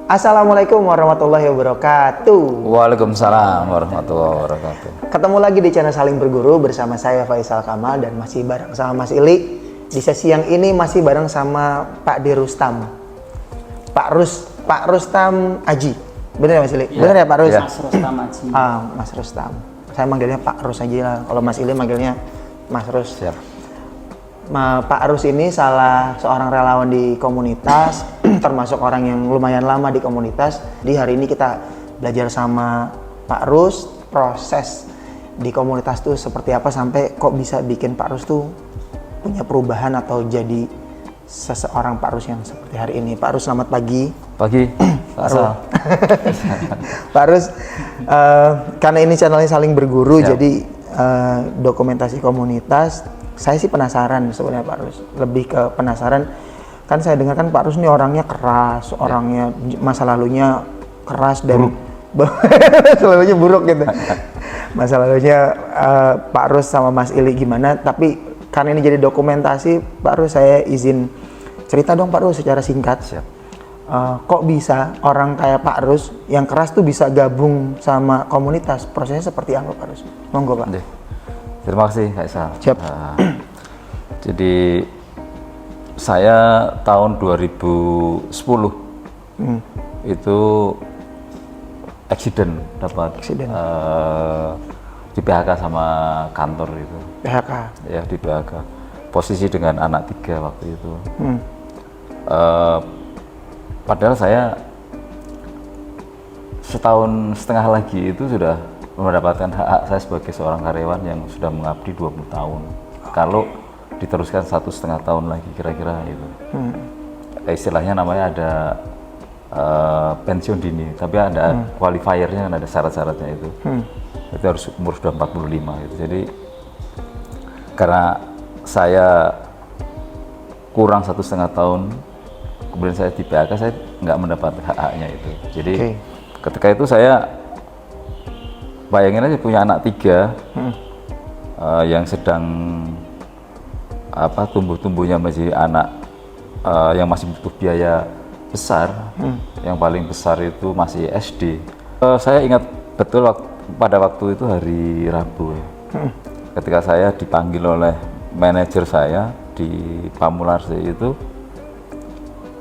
Assalamualaikum warahmatullahi wabarakatuh. Waalaikumsalam warahmatullahi wabarakatuh. Ketemu lagi di channel Saling Berguru bersama saya Faisal Kamal dan masih bareng sama Mas Ili. Di sesi yang ini masih bareng sama Pak D. Rustam. Pak Rustam Aji. Bener ya Mas Ili? Ya. Bener ya Pak Rus? Ya. Mas Rustam Aji. Mas Rustam. Saya manggilnya Pak Rus aja lah. Kalau Mas Ili manggilnya Mas Rus. Siap. Pak Rus ini salah seorang relawan di komunitas, termasuk orang yang lumayan lama di komunitas. Di hari ini kita belajar sama Pak Rus, proses di komunitas tuh seperti apa sampai kok bisa bikin Pak Rus tuh punya perubahan atau jadi seseorang Pak Rus yang seperti hari ini. Pak Rus, selamat pagi. Pagi. Asal. Pak Rus, karena ini channelnya Saling Berguru, Siap. jadi dokumentasi komunitas. Saya sih penasaran sebenarnya Pak Rus, lebih ke penasaran. Kan saya dengar kan Pak Rus ini orangnya keras, orangnya masa lalunya keras dan masa lalunya buruk gitu. Masa lalunya Pak Rus sama Mas Ili gimana? Tapi karena ini jadi dokumentasi, Pak Rus saya izin cerita dong Pak Rus secara singkat. Siap. Kok bisa orang kayak Pak Rus yang keras tuh bisa gabung sama komunitas? Prosesnya seperti apa Pak Rus? Monggo Pak. Deh. Terima kasih Kak Isal. Siap. Jadi saya tahun 2010 itu accident dapat di PHK sama kantor itu. PHK. Ya, di PHK. Posisi dengan anak 3 waktu itu. Padahal saya setahun setengah lagi itu sudah mendapatkan hak saya sebagai seorang karyawan yang sudah mengabdi 20 tahun. Kalau diteruskan 1,5 tahun lagi kira-kira itu. Istilahnya namanya ada pensiun dini, tapi ada qualifiernya, ada syarat-syaratnya itu. Itu harus umur sudah 45 gitu. Jadi karena saya kurang 1,5 tahun, kemudian saya di PHK, saya nggak mendapat hak-haknya itu. Jadi ketika itu saya bayangin aja punya anak 3 yang sedang tumbuh-tumbuhnya masih anak yang masih butuh biaya besar. Yang paling besar itu masih SD. Saya ingat betul pada waktu itu hari Rabu ya. Ketika saya dipanggil oleh manajer saya di Pamularse itu,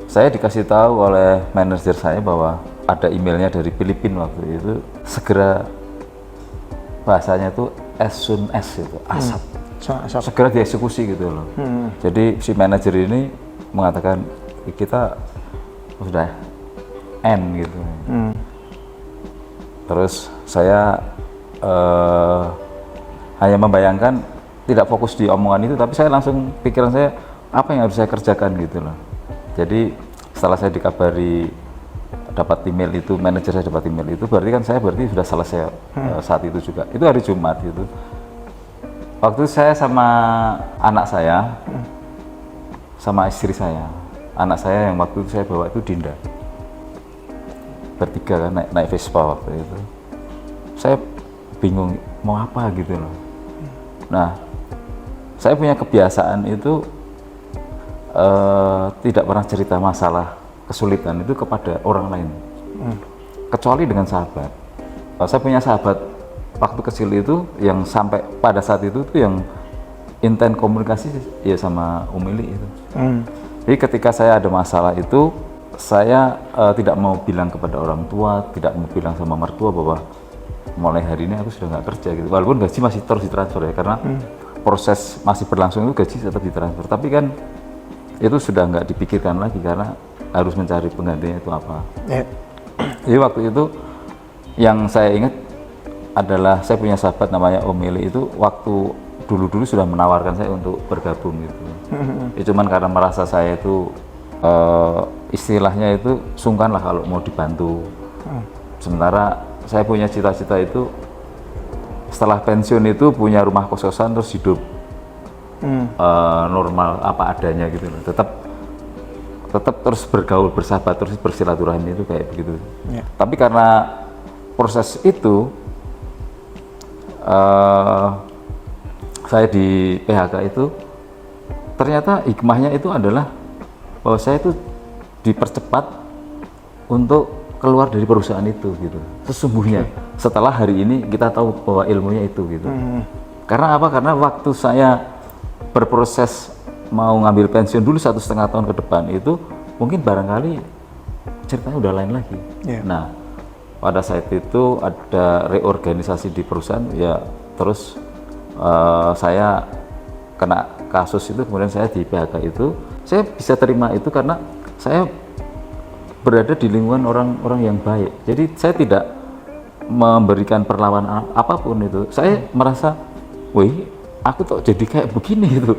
saya dikasih tahu oleh manajer saya bahwa ada emailnya dari Filipina waktu itu, segera bahasanya itu as soon as itu, asap. Segera dieksekusi gitu loh. Jadi si manajer ini mengatakan kita sudah end gitu. Terus saya hanya membayangkan, tidak fokus di omongan itu, tapi saya langsung pikiran saya apa yang harus saya kerjakan gitu loh. Jadi setelah saya dikabari dapat email itu, manajer saya dapat email itu, berarti kan saya sudah selesai saat itu juga. Itu hari Jumat itu. Waktu saya sama anak saya, sama istri saya. Anak saya yang waktu itu saya bawa itu Dinda. Bertiga kan naik Vespa waktu itu. Saya bingung mau apa gitu loh. Nah, saya punya kebiasaan itu tidak pernah cerita masalah kesulitan itu kepada orang lain, kecuali dengan sahabat. Saya punya sahabat waktu kecil itu yang sampai pada saat itu tuh yang intens komunikasi ya sama Umili itu. Jadi ketika saya ada masalah itu, saya tidak mau bilang kepada orang tua, tidak mau bilang sama mertua bahwa mulai hari ini aku sudah nggak kerja gitu. Walaupun gaji masih terus ditransfer ya, karena proses masih berlangsung itu gaji tetap ditransfer. Tapi kan itu sudah nggak dipikirkan lagi karena harus mencari penggantinya itu apa. Jadi waktu itu yang saya ingat adalah saya punya sahabat namanya Omili itu waktu dulu-dulu sudah menawarkan saya untuk bergabung gitu. Ya, cuman karena merasa saya itu istilahnya itu sungkan lah kalau mau dibantu. Sementara saya punya cita-cita itu setelah pensiun itu punya rumah kos-kosan terus hidup normal apa adanya gitu loh. Tetap terus bergaul, bersahabat, terus bersilaturahmi itu kayak begitu. Tapi karena proses itu saya di PHK itu ternyata hikmahnya itu adalah bahwa saya itu dipercepat untuk keluar dari perusahaan itu gitu. Sesungguhnya setelah hari ini kita tahu bahwa ilmunya itu gitu. Karena apa? Karena waktu saya berproses mau ngambil pensiun dulu 1,5 tahun ke depan itu mungkin barangkali ceritanya udah lain lagi. Nah, pada saat itu ada reorganisasi di perusahaan ya, terus saya kena kasus itu, kemudian saya di PHK itu. Saya bisa terima itu karena saya berada di lingkungan orang-orang yang baik. Jadi saya tidak memberikan perlawanan apapun itu. Saya merasa, wih, aku kok jadi kayak begini gitu.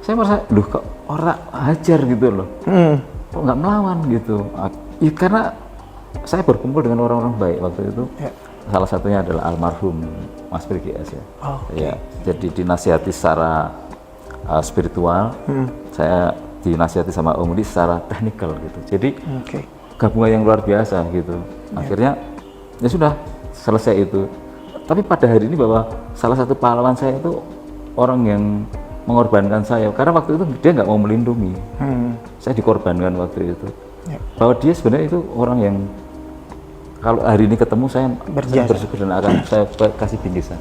Saya merasa, duh kok orang hajar gitu loh. Kok nggak melawan gitu. Ya, karena saya berkumpul dengan orang-orang baik waktu itu. Salah satunya adalah almarhum Mas Prigi S ya. Ya, jadi dinasihati secara spiritual. Saya dinasihati sama Om Udi secara teknikal gitu. Jadi gabungan yang luar biasa gitu. Akhirnya ya sudah selesai itu. Tapi pada hari ini bahwa salah satu pahlawan saya itu orang yang mengorbankan saya, karena waktu itu dia nggak mau melindungi. Saya dikorbankan waktu itu. Bahwa dia sebenarnya itu orang yang kalau hari ini ketemu saya bersyukur dan akan saya kasih bingkisan.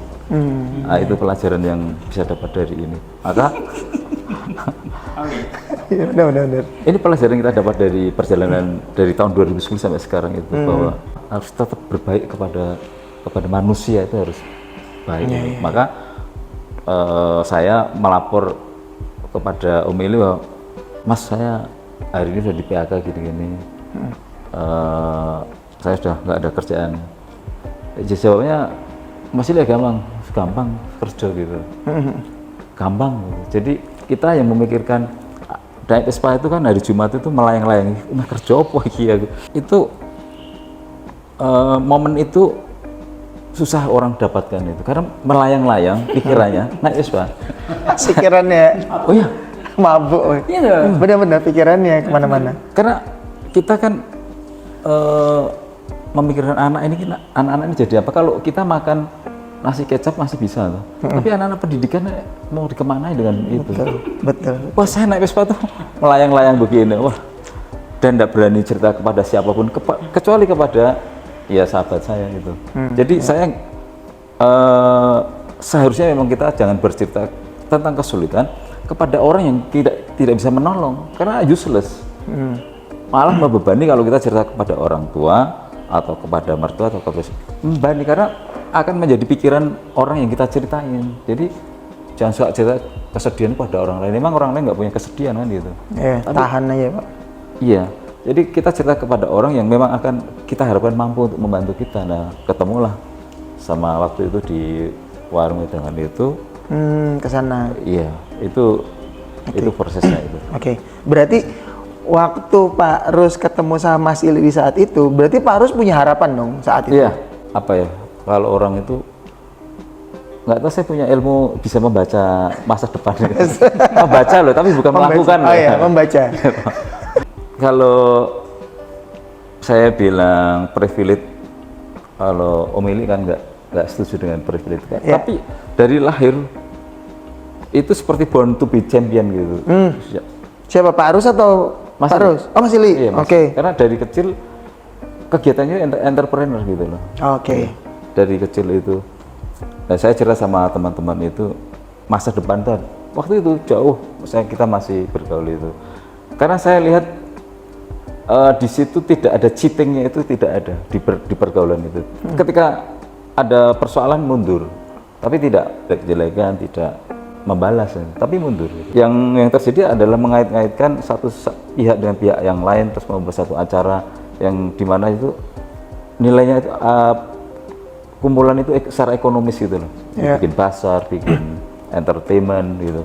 Nah, itu pelajaran yang bisa dapat dari ini. Maka benar. ini pelajaran kita dapat dari perjalanan dari tahun 2010 sampai sekarang itu, bahwa harus tetap berbaik kepada manusia, itu harus baik. Maka saya melapor kepada Om Ili bahwa, Mas, saya hari ini sudah di PHK gini-gini, saya sudah nggak ada kerjaan. Jawabnya, Mas Ili gampang kerja gitu, gampang gitu. Jadi kita yang memikirkan naik Vespa itu kan hari Jumat itu melayang-layang, nah kerja apa ya? Itu momen itu susah orang dapatkan itu, karena melayang-layang pikirannya naik Vespa. Pikirannya, oh iya, mabuk. Iya, benar-benar pikirannya kemana-mana. Karena kita kan memikirkan anak-anak ini jadi apa? Kalau kita makan nasi kecap masih bisa loh. Tapi anak-anak pendidikan mau dikemanain dengan itu? Betul. Wah, saya naik Vespa tuh melayang-layang begini, wah, dan tidak berani cerita kepada siapapun kecuali kepada ya sahabat saya gitu. Jadi saya seharusnya memang kita jangan bercerita tentang kesulitan kepada orang yang tidak bisa menolong, karena useless. Malah membebani kalau kita cerita kepada orang tua atau kepada mertua atau kepada membebani, karena akan menjadi pikiran orang yang kita ceritain. Jadi jangan suka cerita kesedihan pada orang lain. Memang orang lain nggak punya kesedihan kan gitu. Tahan aja Pak. Iya. Jadi kita cerita kepada orang yang memang akan kita harapkan mampu untuk membantu kita. Nah, ketemulah sama waktu itu di warung hidangan itu. Ke sana. Iya. Itu prosesnya itu. Berarti waktu Pak Rus ketemu sama Mas Ili di saat itu, berarti Pak Rus punya harapan dong saat itu. Iya. Apa ya? Kalau orang itu nggak tahu, saya punya ilmu bisa membaca masa depan. Membaca loh, tapi bukan melakukan. Oh iya, membaca. Kalau saya bilang privilege, kalau Om Ili kan nggak setuju dengan privilege kan. Tapi dari lahir itu seperti born to be champion gitu. Siapa, Pak Rus atau Mas Pak Rus? Oh, Mas Ili. Iya, karena dari kecil kegiatannya entrepreneur gitu loh. Dari kecil itu. Nah, saya cerita sama teman-teman itu masa depan tuh waktu itu jauh, kita masih bergaul itu. Karena saya lihat di situ tidak ada cheatingnya, itu tidak ada di pergaulan itu. Ketika ada persoalan mundur, tapi tidak jelek-jelekan, tidak membalas, tapi mundur. Yang terjadi adalah mengait-ngaitkan satu pihak dengan pihak yang lain, terus membuat satu acara yang dimana itu nilainya itu kumpulan itu secara ekonomis gitu loh. Bikin pasar, bikin entertainment gitu.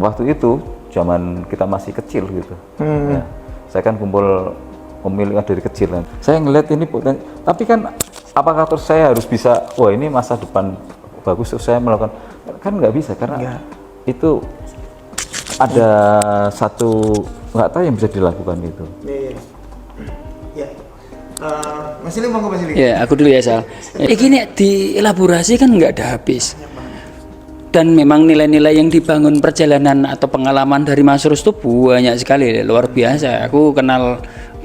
Waktu itu zaman kita masih kecil gitu. Ya, saya kan kumpul pemilik dari kecil kan. Saya ngelihat ini potensi, tapi kan apakah terus saya harus bisa, wah ini masa depan bagus terus saya melakukan, kan nggak bisa, karena itu ada satu nggak tahu yang bisa dilakukan itu. Mas Ili, monggo Mas Ili. Ya, aku dulu ya Sal. Gini dielaborasi kan nggak ada habis. Dan memang nilai-nilai yang dibangun perjalanan atau pengalaman dari Mas Rus itu banyak sekali, luar biasa. Aku kenal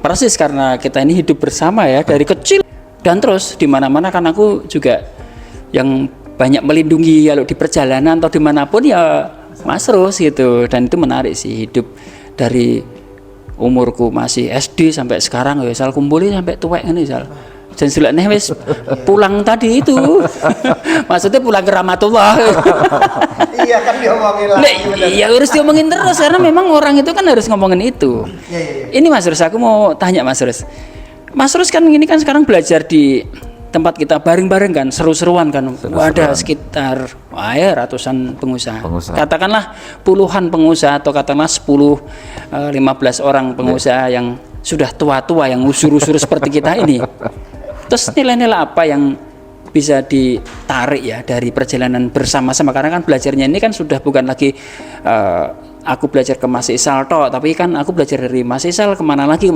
persis karena kita ini hidup bersama ya dari kecil dan terus di mana-mana kan aku juga yang banyak melindungi kalau di perjalanan atau dimanapun ya Mas Rus gitu, dan itu menarik sih hidup dari umurku masih SD sampai sekarang ya sal kumpuli sampai tuwek ini sal. Dan setelahnya wis pulang tadi itu maksudnya pulang ke rahmatullah. Iya kan diomongin lagi. Iya harus diomongin terus karena memang orang itu kan harus ngomongin itu. Iya. Ini Mas Rus, aku mau tanya Mas Rus. Mas Rus kan ini kan sekarang belajar di tempat kita bareng-bareng kan, seru-seruan kan. Ada sekitar ratusan pengusaha. Katakanlah puluhan pengusaha atau katakanlah 10 15 orang pengusaha yang sudah tua-tua yang usur-usur seperti kita ini. Terus nilai-nilai apa yang bisa ditarik ya dari perjalanan bersama-sama, karena kan belajarnya ini kan sudah bukan lagi aku belajar ke Mas Isal toh, tapi kan aku belajar dari Mas Isal kemana lagi,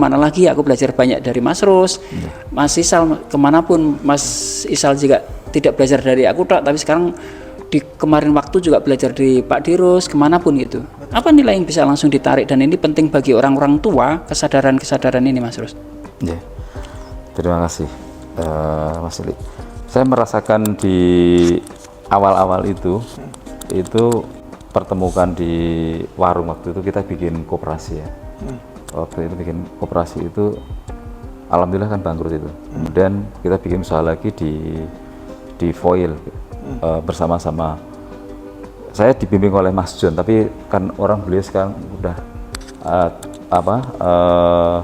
aku belajar banyak dari Mas Rus, Mas Isal kemanapun, Mas Isal juga tidak belajar dari aku toh, tapi sekarang di kemarin waktu juga belajar dari Pak Dirus, kemanapun itu. Apa nilai yang bisa langsung ditarik dan ini penting bagi orang-orang tua, kesadaran-kesadaran ini Mas Rus? Ya, terima kasih Mas Ili. Saya merasakan di awal-awal itu pertemukan di warung. Waktu itu kita bikin koperasi ya. Waktu itu bikin koperasi itu alhamdulillah kan bangkrut itu. Kemudian kita bikin usaha lagi di foil bersama-sama. Saya dibimbing oleh Mas John, tapi kan orang beliau sekarang udah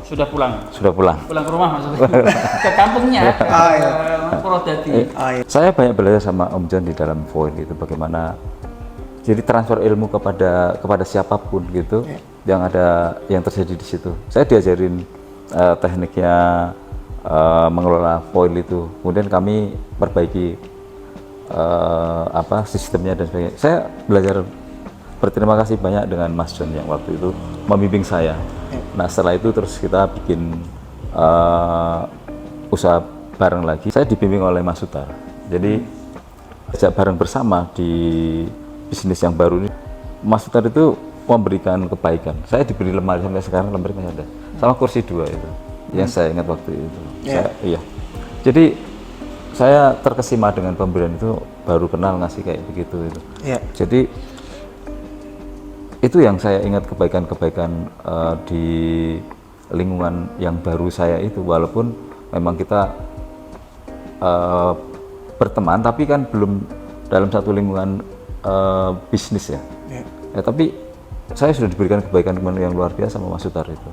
sudah pulang ke rumah maksudnya ke kampungnya Purwodadi. Saya banyak belajar sama Om John di dalam foil gitu, bagaimana jadi transfer ilmu kepada siapapun gitu yang terjadi di situ. Saya diajarin tekniknya mengelola foil itu, kemudian kami perbaiki sistemnya dan sebagainya. Saya belajar berterima kasih banyak dengan Mas John yang waktu itu membimbing saya. Nah setelah itu terus kita bikin usaha bareng lagi. Saya dibimbing oleh Mas Sutar. Jadi ajak bareng bersama di bisnis yang baru ini. Mas Sutar itu memberikan kebaikan. Saya diberi lemari sampai sekarang, lemari masih ada. Sama kursi 2 itu, yang saya ingat waktu itu. Iya. Jadi saya terkesima dengan pemberian itu, baru kenal ngasih kayak begitu itu. Jadi itu yang saya ingat, kebaikan-kebaikan di lingkungan yang baru saya itu, walaupun memang kita berteman tapi kan belum dalam satu lingkungan bisnis ya. Tapi saya sudah diberikan kebaikan yang luar biasa sama Mas Sutar itu.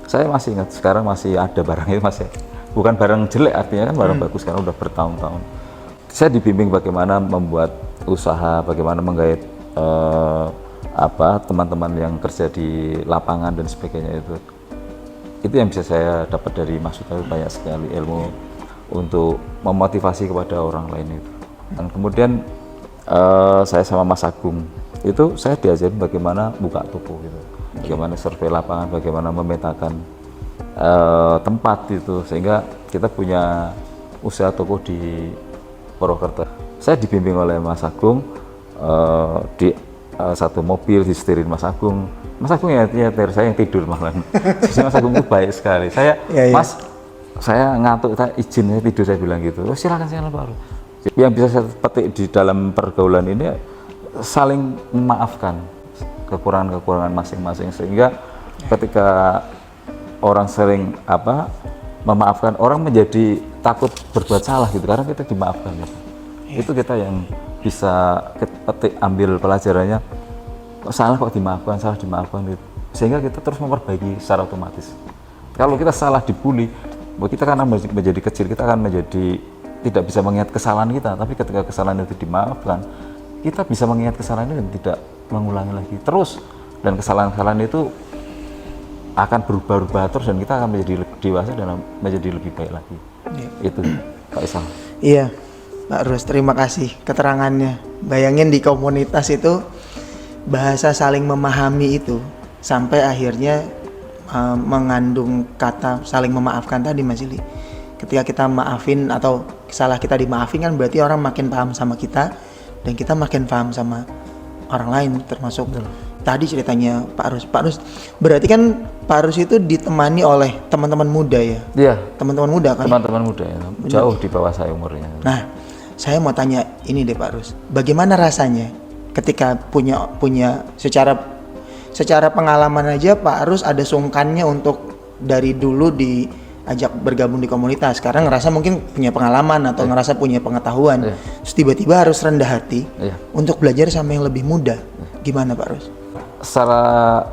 Saya masih ingat, sekarang masih ada barangnya, masih bukan barang jelek, artinya kan barang bagus, karena udah bertahun-tahun. Saya dibimbing bagaimana membuat usaha, bagaimana menggait teman-teman yang kerja di lapangan dan sebagainya itu yang bisa saya dapat dari Mas Sutar. Banyak sekali ilmu untuk memotivasi kepada orang lain itu. Dan kemudian saya sama Mas Agung itu saya diajarin bagaimana buka toko gitu, bagaimana survei lapangan, bagaimana memetakan tempat itu, sehingga kita punya usaha toko di Purwokerto. Saya dibimbing oleh Mas Agung di satu mobil disetirin Mas Agung. Mas Agung ya saya yang tidur malah. Jadi Mas Agung itu baik sekali. Saya Mas, saya ngantuk, saya izin saya tidur, saya bilang gitu. Oh, silakan Pak. Yang bisa saya petik di dalam pergaulan ini saling memaafkan kekurangan-kekurangan masing-masing, sehingga ketika orang sering memaafkan, orang menjadi takut berbuat salah gitu karena kita dimaafkan gitu. Itu kita yang bisa petik, ambil pelajarannya, salah kok dimaafkan gitu. Sehingga kita terus memperbaiki secara otomatis. Kalau kita salah dibully, kita karena menjadi kecil, kita akan menjadi tidak bisa mengingat kesalahan kita. Tapi ketika kesalahan itu dimaafkan, kita bisa mengingat kesalahan itu dan tidak mengulangi lagi terus, dan kesalahan-kesalahan itu akan berubah-ubah terus, dan kita akan menjadi lebih dewasa dan menjadi lebih baik lagi. Itu Pak Isal. Iya Pak Rus, terima kasih keterangannya. Bayangin di komunitas itu bahasa saling memahami itu sampai akhirnya mengandung kata saling memaafkan tadi Mas Ili. Ketika kita maafin atau salah kita dimaafin kan berarti orang makin paham sama kita dan kita makin paham sama orang lain, termasuk tadi ceritanya Pak Rus. Pak Rus, berarti kan Pak Rus itu ditemani oleh teman-teman muda ya? Iya. Teman-teman muda kan? Teman-teman muda ya, jauh di bawah saya umurnya. Nah, saya mau tanya ini deh Pak Rus, bagaimana rasanya ketika punya secara pengalaman aja Pak Rus ada sungkannya untuk dari dulu diajak bergabung di komunitas, sekarang ngerasa mungkin punya pengalaman atau ngerasa punya pengetahuan, terus tiba-tiba harus rendah hati untuk belajar sama yang lebih muda, gimana Pak Rus? Secara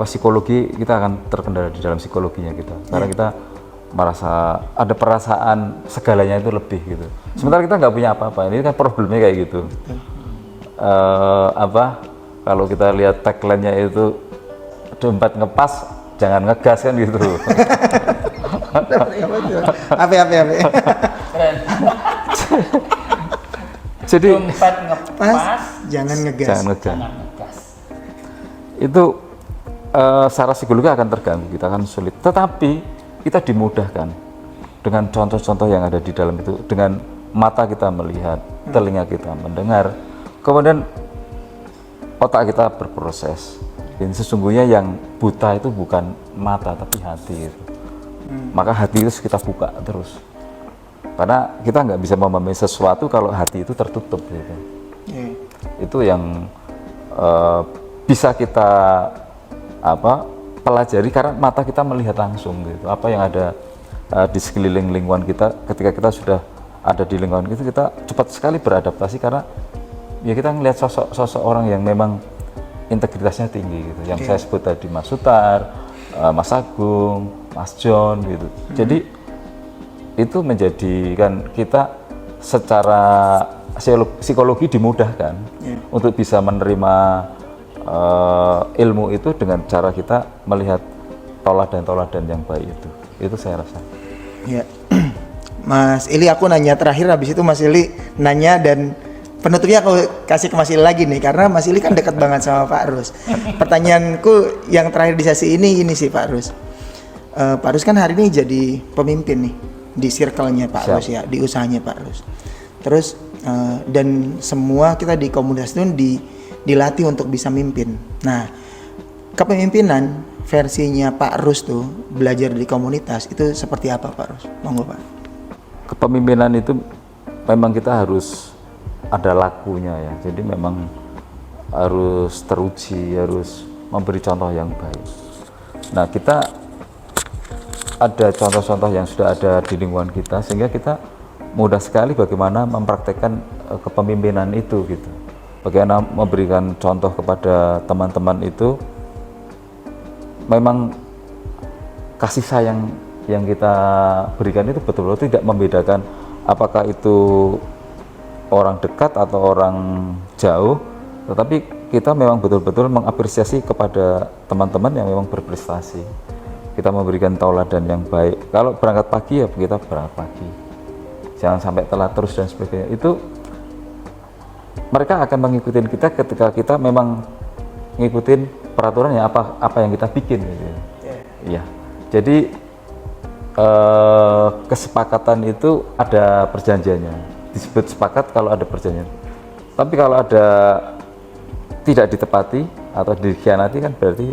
psikologi kita akan terkendala di dalam psikologinya kita, karena kita merasa ada perasaan segalanya itu lebih gitu. Sementara kita nggak punya apa-apa, ini kan problemnya kayak gitu. Kalau kita lihat tagline-nya itu dompet ngepas, jangan ngegas kan gitu. Apa? Jadi Dompet ngepas, jangan ngegas. jangan ngegas. jangan ngegas. Itu secara psikologi akan terganggu, kita akan sulit. Tetapi kita dimudahkan dengan contoh-contoh yang ada di dalam itu, dengan mata kita melihat, telinga kita mendengar, kemudian otak kita berproses. Dan sesungguhnya yang buta itu bukan mata tapi hati itu. Maka hati itu kita buka terus. Karena kita nggak bisa memahami sesuatu kalau hati itu tertutup gitu. Itu yang bisa kita pelajari karena mata kita melihat langsung gitu. Apa yang ada di sekeliling lingkungan kita, ketika kita sudah ada di lingkungan itu, kita cepat sekali beradaptasi karena ya kita ngelihat sosok orang yang memang integritasnya tinggi gitu. Yang saya sebut tadi Mas Sutar, Mas Agung, Mas John gitu. Jadi itu menjadikan kita secara psikologi dimudahkan untuk bisa menerima ilmu itu dengan cara kita melihat toladan-toladan yang baik itu saya rasa. Ya, Mas Ili, aku nanya terakhir, habis itu Mas Ili nanya dan penutupnya aku kasih ke Mas Ili lagi nih, karena Mas Ili kan dekat banget sama Pak Rus. Pertanyaanku yang terakhir di sesi ini sih Pak Rus. Pak Rus kan hari ini jadi pemimpin nih di circle-nya Pak Rus ya, di usahanya Pak Rus. Terus dan semua kita di komunitas itu dilatih untuk bisa mimpin. Nah, kepemimpinan versinya Pak Rus tuh belajar di komunitas itu seperti apa Pak Rus? Monggo Pak. Kepemimpinan itu memang kita harus ada lakunya ya. Jadi memang harus teruji, harus memberi contoh yang baik. Nah, kita ada contoh-contoh yang sudah ada di lingkungan kita sehingga kita mudah sekali bagaimana mempraktekkan kepemimpinan itu gitu. Bagaimana memberikan contoh kepada teman-teman itu, memang kasih sayang yang kita berikan itu betul-betul tidak membedakan apakah itu orang dekat atau orang jauh, tetapi kita memang betul-betul mengapresiasi kepada teman-teman yang memang berprestasi. Kita memberikan tauladan yang baik. Kalau berangkat pagi ya kita berangkat pagi, jangan sampai telat terus dan sebagainya. Itu mereka akan mengikuti kita ketika kita memang ngikutin peraturan ya apa yang kita bikin gitu. Iya. Jadi kesepakatan itu ada perjanjiannya. Disebut sepakat kalau ada perjanjian. Tapi kalau ada tidak ditepati atau dikhianati kan berarti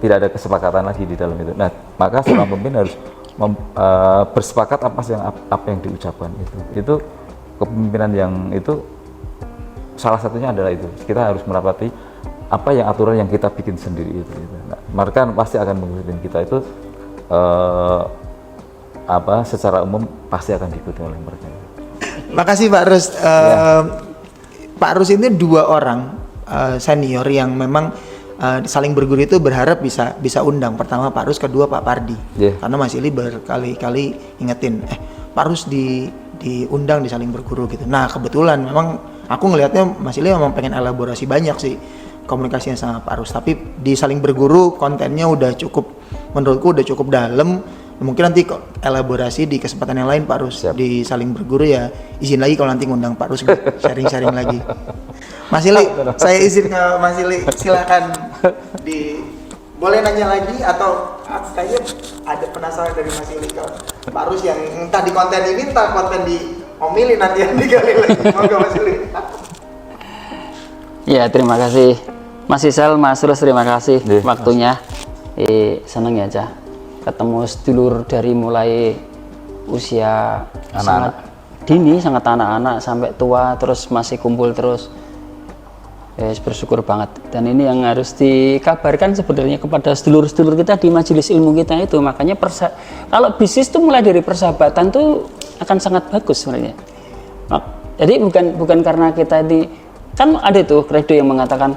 tidak ada kesepakatan lagi di dalam itu. Nah, maka seorang pemimpin harus bersepakat apa yang diucapkan itu. Itu kepemimpinan yang itu salah satunya adalah itu. Kita harus merapati apa yang aturan yang kita bikin sendiri itu. Nah, mereka pasti akan mengikuti kita itu secara umum pasti akan diikuti oleh mereka. Makasih Pak Rus. Pak Rus ini dua orang senior yang memang saling berguru itu berharap bisa undang. Pertama Pak Rus, kedua Pak Pardi. Karena Mas Ili berkali-kali ingetin, Pak Rus diundang di saling berguru gitu. Nah kebetulan memang aku ngelihatnya Mas Ili memang pengen elaborasi banyak sih komunikasinya sama Pak Rus. Tapi di saling berguru kontennya udah cukup, menurutku udah cukup dalam. Mungkin nanti elaborasi di kesempatan yang lain Pak Rus. Siap. Di saling berguru ya izin lagi kalau nanti ngundang Pak Rus sharing-sharing lagi. Mas Ili, saya izin ke Mas Ili, silakan boleh nanya lagi atau kayaknya ada penasaran dari Mas Ili ke Pak Rus yang entah di konten ini entah konten di Omili nanti yang digali lagi. Monggo Mas Ili. Ya, terima kasih Mas Isal, Mas Rus, terima kasih Iya, waktunya. Senang ya Cah ketemu sedulur dari mulai usia sangat dini, sangat anak-anak sampai tua, terus masih kumpul terus. Bersyukur banget. Dan ini yang harus dikabarkan sebenarnya kepada sedulur-sedulur kita di majelis ilmu kita itu. Makanya kalau bisnis itu mulai dari persahabatan tuh akan sangat bagus sebenarnya. Jadi bukan karena kita ini, kan ada tuh kredo yang mengatakan,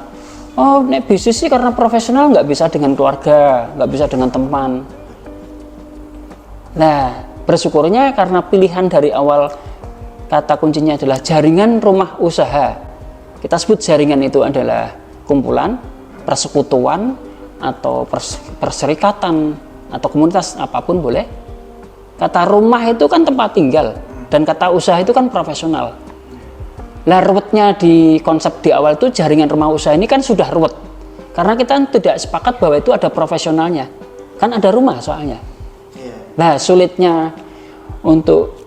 oh nek bisnis sih karena profesional nggak bisa dengan keluarga, nggak bisa dengan teman. Nah, bersyukurnya karena pilihan dari awal kata kuncinya adalah jaringan rumah usaha. Kita sebut jaringan itu adalah kumpulan, persekutuan, atau perserikatan, atau komunitas apapun boleh. Kata rumah itu kan tempat tinggal, dan kata usaha itu kan profesional. Lah ruwetnya di konsep di awal itu jaringan rumah usaha ini kan sudah ruwet. Karena kita tidak sepakat bahwa itu ada profesionalnya. Kan ada rumah soalnya. Nah sulitnya untuk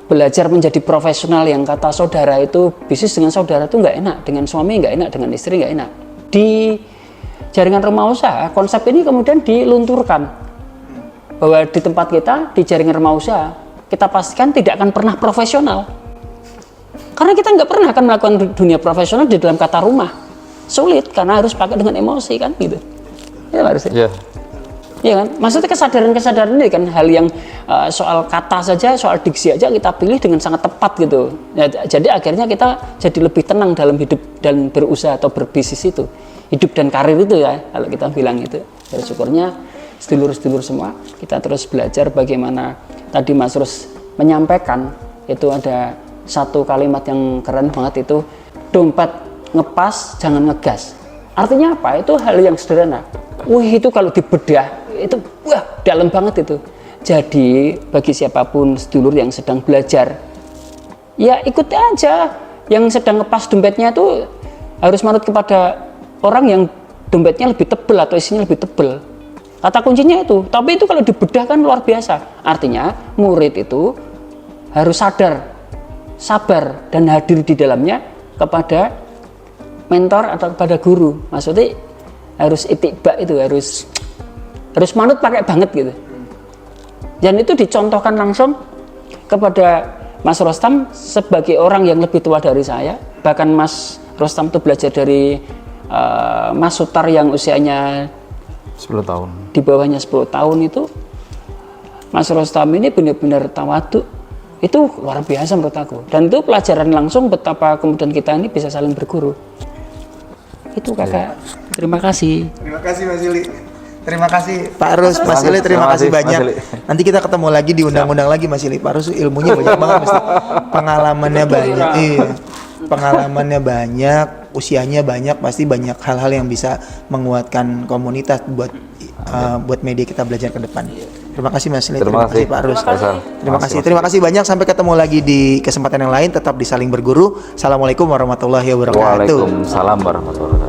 belajar menjadi profesional yang kata saudara itu, bisnis dengan saudara itu nggak enak, dengan suami nggak enak, dengan istri nggak enak. Di jaringan rumah usaha, konsep ini kemudian dilunturkan bahwa di tempat kita, di jaringan rumah usaha, kita pastikan tidak akan pernah profesional. Karena kita nggak pernah akan melakukan dunia profesional di dalam kata rumah. Sulit, karena harus pakai dengan emosi kan gitu. Ya harus. Iya. Iya kan? Maksudnya kesadaran-kesadaran ini kan hal yang soal kata saja, soal diksi aja kita pilih dengan sangat tepat gitu. Ya, jadi akhirnya kita jadi lebih tenang dalam hidup dan berusaha atau berbisnis itu. Hidup dan karir itu ya, kalau kita bilang itu. Ya, syukurnya sedulur-sedulur semua, kita terus belajar bagaimana tadi Mas Rus menyampaikan, itu ada satu kalimat yang keren banget itu, dompet ngepas, jangan ngegas. Artinya apa? Itu hal yang sederhana. Wih, itu kalau dibedah itu wah dalam banget itu. Jadi bagi siapapun sedulur yang sedang belajar, ya ikuti aja. Yang sedang ngepas dompetnya itu harus manut kepada orang yang dompetnya lebih tebel atau isinya lebih tebel. Kata kuncinya itu. Tapi itu kalau dibedah kan luar biasa. Artinya murid itu harus sadar, sabar dan hadir di dalamnya kepada mentor atau kepada guru. Maksudnya harus itibak itu, harus manut pakai banget gitu. Dan itu dicontohkan langsung kepada Mas Rostam sebagai orang yang lebih tua dari saya. Bahkan Mas Rostam itu belajar dari Mas Sutar yang usianya 10 tahun. Di bawahnya 10 tahun itu. Mas Rostam ini benar-benar tawadhu. Itu luar biasa menurut aku. Dan itu pelajaran langsung betapa kemudian kita ini bisa saling berguru. Itu kakak. Terima kasih. Terima kasih Mas Ili. Terima kasih Pak Rus, Mas Ili, terima kasih banyak. Nanti kita ketemu lagi di undang-undang lagi Mas Ili. Pak Rus ilmunya banyak banget, Mas. Pengalamannya banyak. Iya. Pengalamannya banyak, usianya banyak, pasti banyak hal-hal yang bisa menguatkan komunitas buat media kita belajar ke depan. Terima kasih Mas Ili, terima kasih Pak Rus. Terima kasih banyak, sampai ketemu lagi di kesempatan yang lain, tetap di Saling Berguru. Assalamualaikum warahmatullahi wabarakatuh. Waalaikumsalam warahmatullahi wabarakatuh.